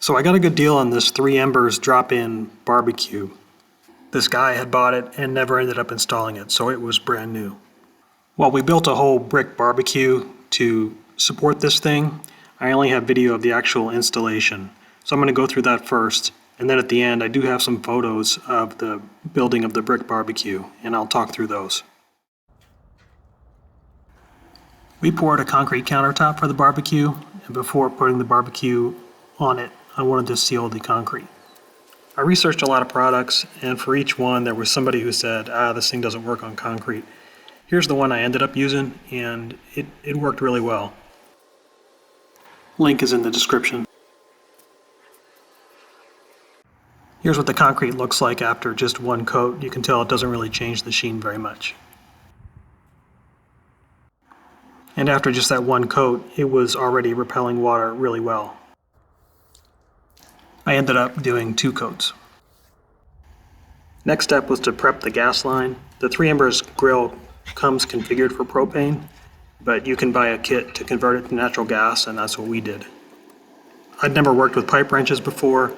So I got a good deal on this 3Embers drop-in barbecue. This guy had bought it and never ended up installing it, so it was brand new. Well, we built a whole brick barbecue to support this thing. I only have video of the actual installation, so I'm going to go through that first, and then at the end I do have some photos of the building of the brick barbecue, and I'll talk through those. We poured a concrete countertop for the barbecue, and before putting the barbecue on it, I wanted to seal the concrete. I researched a lot of products, and for each one there was somebody who said, this thing doesn't work on concrete. Here's the one I ended up using, and it worked really well. Link is in the description. Here's what the concrete looks like after just one coat. You can tell it doesn't really change the sheen very much. And after just that one coat, it was already repelling water really well. I ended up doing 2 coats. Next step was to prep the gas line. The 3Embers grill comes configured for propane, but you can buy a kit to convert it to natural gas, and that's what we did. I'd never worked with pipe wrenches before,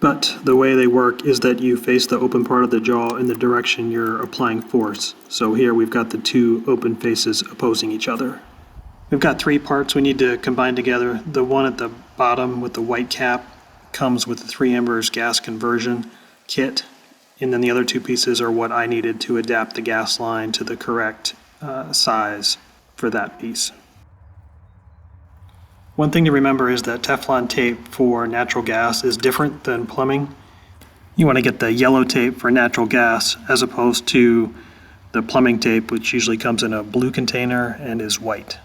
but the way they work is that you face the open part of the jaw in the direction you're applying force. So here we've got the 2 open faces opposing each other. We've got 3 parts we need to combine together. The one at the bottom with the white cap comes with the 3Embers gas conversion kit, and then the other 2 pieces are what I needed to adapt the gas line to the correct size for that piece. One thing to remember is that Teflon tape for natural gas is different than plumbing. You want to get the yellow tape for natural gas as opposed to the plumbing tape, which usually comes in a blue container and is white.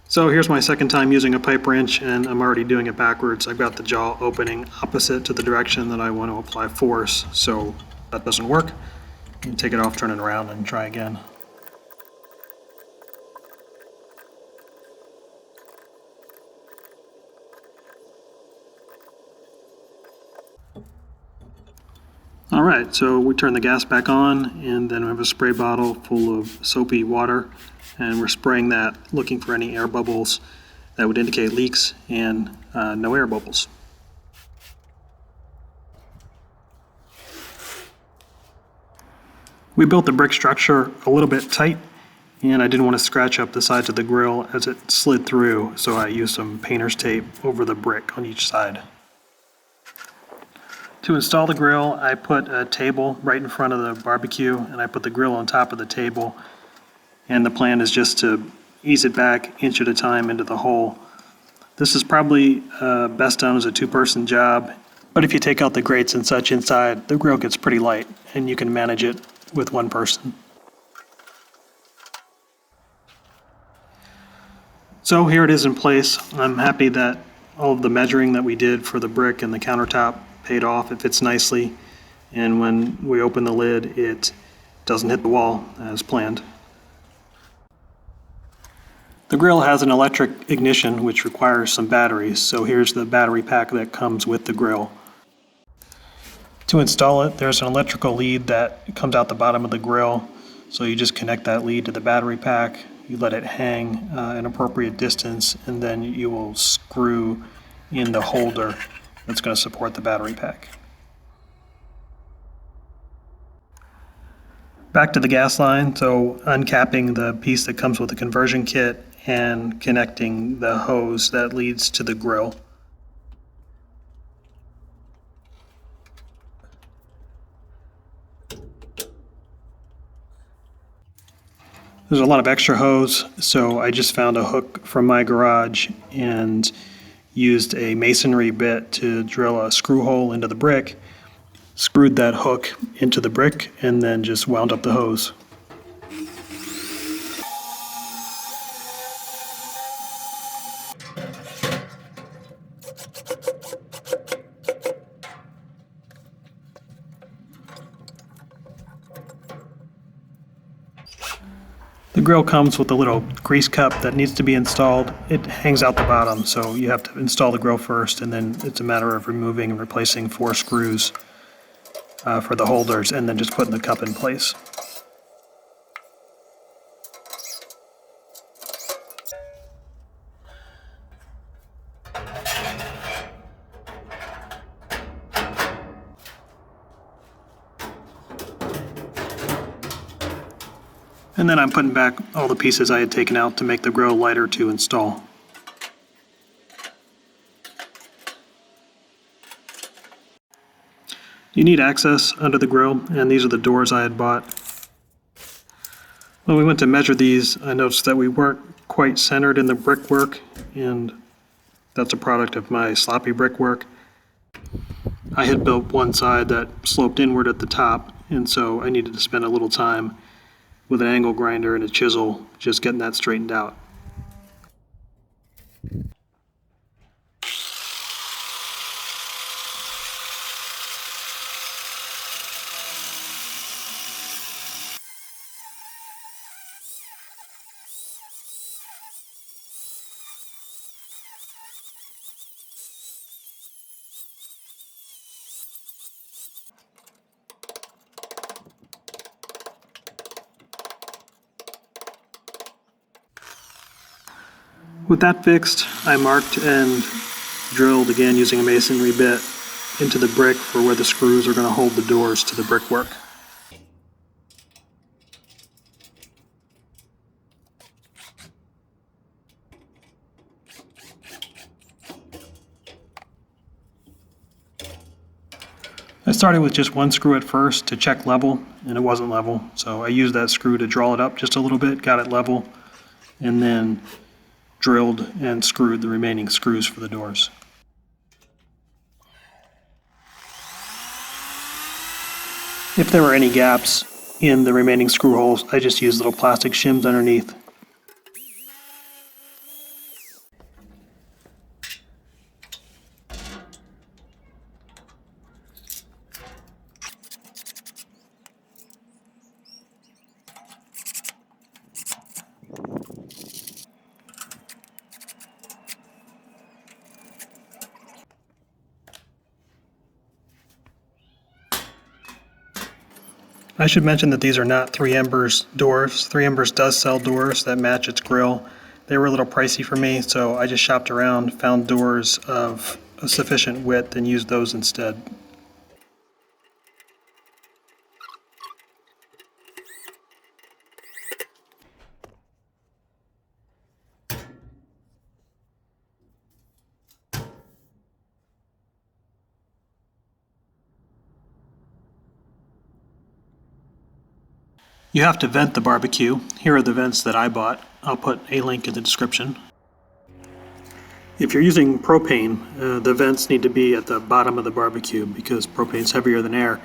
So here's my second time using a pipe wrench, and I'm already doing it backwards. I've got the jaw opening opposite to the direction that I want to apply force, so that doesn't work. You can take it off, turn it around, and try again. Alright, so we turn the gas back on, and then we have a spray bottle full of soapy water, and we're spraying that, looking for any air bubbles that would indicate leaks, and no air bubbles. We built the brick structure a little bit tight, and I didn't want to scratch up the sides of the grill as it slid through, so I used some painter's tape over the brick on each side. To install the grill, I put a table right in front of the barbecue, and I put the grill on top of the table. And the plan is just to ease it back inch at a time into the hole. This is probably best done as a 2-person job, but if you take out the grates and such inside, the grill gets pretty light, and you can manage it with 1 person. So here it is in place. I'm happy that all of the measuring that we did for the brick and the countertop paid off. It fits nicely, and when we open the lid, it doesn't hit the wall as planned. The grill has an electric ignition which requires some batteries, so here's the battery pack that comes with the grill. To install it, there's an electrical lead that comes out the bottom of the grill, so you just connect that lead to the battery pack, you let it hang an appropriate distance, and then you will screw in the holder that's going to support the battery pack. Back to the gas line, so uncapping the piece that comes with the conversion kit and connecting the hose that leads to the grill. There's a lot of extra hose, so I just found a hook from my garage and used a masonry bit to drill a screw hole into the brick, screwed that hook into the brick, and then just wound up the hose. The grill comes with a little grease cup that needs to be installed. It hangs out the bottom, so you have to install the grill first, and then it's a matter of removing and replacing 4 screws for the holders, and then just putting the cup in place. And then I'm putting back all the pieces I had taken out to make the grill lighter to install. You need access under the grill, and these are the doors I had bought. When we went to measure these, I noticed that we weren't quite centered in the brickwork, and that's a product of my sloppy brickwork. I had built one side that sloped inward at the top, and so I needed to spend a little time with an angle grinder and a chisel just getting that straightened out. With that fixed, I marked and drilled again using a masonry bit into the brick for where the screws are going to hold the doors to the brickwork. I started with just one screw at first to check level, and it wasn't level, so I used that screw to draw it up just a little bit, got it level, and then drilled and screwed the remaining screws for the doors. If there were any gaps in the remaining screw holes, I just used little plastic shims underneath. I should mention that these are not 3Embers doors. 3Embers does sell doors that match its grill. They were a little pricey for me, so I just shopped around, found doors of a sufficient width, and used those instead. You have to vent the barbecue. Here are the vents that I bought. I'll put a link in the description. If you're using propane, the vents need to be at the bottom of the barbecue because propane's heavier than air.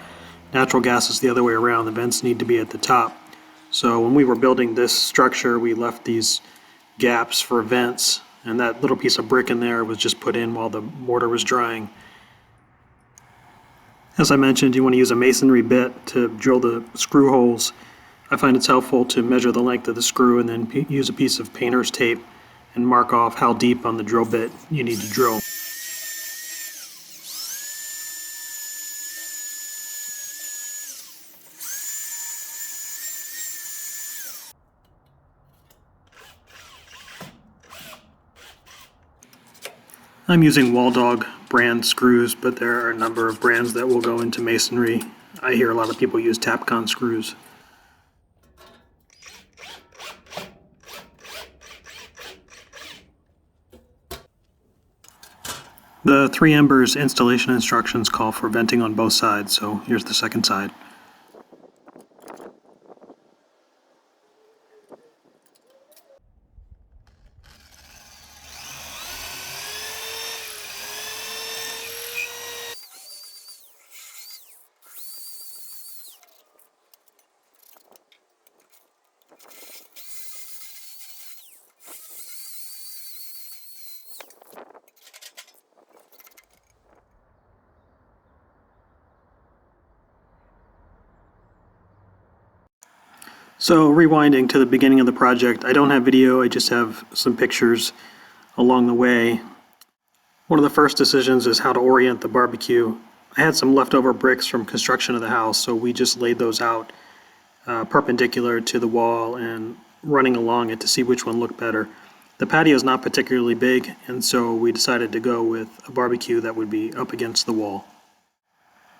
Natural gas is the other way around. The vents need to be at the top. So when we were building this structure, we left these gaps for vents, and that little piece of brick in there was just put in while the mortar was drying. As I mentioned, you want to use a masonry bit to drill the screw holes. I find it's helpful to measure the length of the screw and then use a piece of painter's tape and mark off how deep on the drill bit you need to drill. I'm using Wall Dog brand screws, but there are a number of brands that will go into masonry. I hear a lot of people use Tapcon screws. The 3Embers installation instructions call for venting on both sides, so here's the second side. So rewinding to the beginning of the project, I don't have video, I just have some pictures along the way. One of the first decisions is how to orient the barbecue. I had some leftover bricks from construction of the house, so we just laid those out perpendicular to the wall and running along it to see which one looked better. The patio is not particularly big, and so we decided to go with a barbecue that would be up against the wall.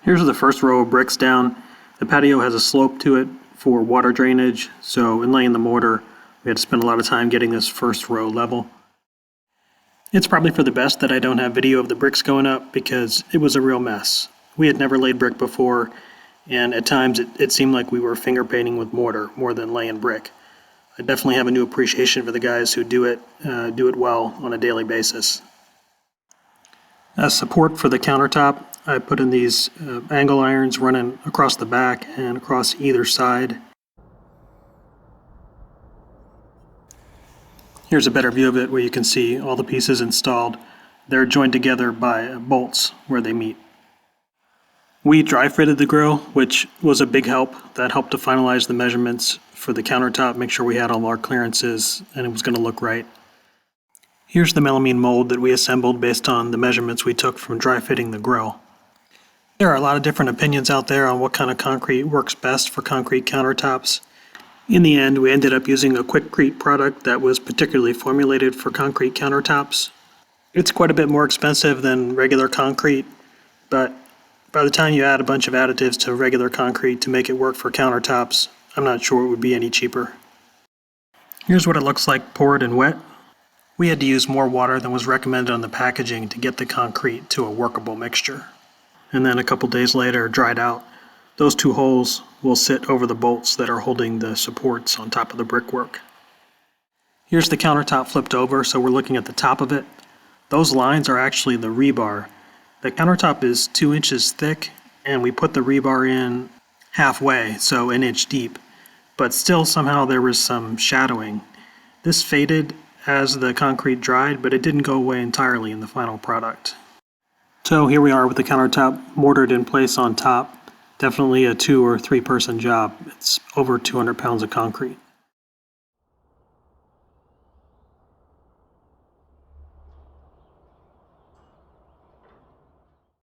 Here's the first row of bricks down. The patio has a slope to it for water drainage, so in laying the mortar, we had to spend a lot of time getting this first row level. It's probably for the best that I don't have video of the bricks going up because it was a real mess. We had never laid brick before, and at times it seemed like we were finger painting with mortar more than laying brick. I definitely have a new appreciation for the guys who do it well on a daily basis. As support for the countertop, I put in these angle irons running across the back and across either side. Here's a better view of it where you can see all the pieces installed. They're joined together by bolts where they meet. We dry fitted the grill, which was a big help. That helped to finalize the measurements for the countertop, make sure we had all our clearances and it was going to look right. Here's the melamine mold that we assembled based on the measurements we took from dry fitting the grill. There are a lot of different opinions out there on what kind of concrete works best for concrete countertops. In the end, we ended up using a Quickcrete product that was particularly formulated for concrete countertops. It's quite a bit more expensive than regular concrete, but by the time you add a bunch of additives to regular concrete to make it work for countertops, I'm not sure it would be any cheaper. Here's what it looks like poured and wet. We had to use more water than was recommended on the packaging to get the concrete to a workable mixture. And then a couple days later, dried out. Those two holes will sit over the bolts that are holding the supports on top of the brickwork. Here's the countertop flipped over, so we're looking at the top of it. Those lines are actually the rebar. The countertop is 2 inches thick, and we put the rebar in halfway, so an inch deep. But still somehow there was some shadowing. This faded as the concrete dried, but it didn't go away entirely in the final product. So here we are with the countertop mortared in place on top. Definitely a 2 or 3 person job. It's over 200 pounds of concrete.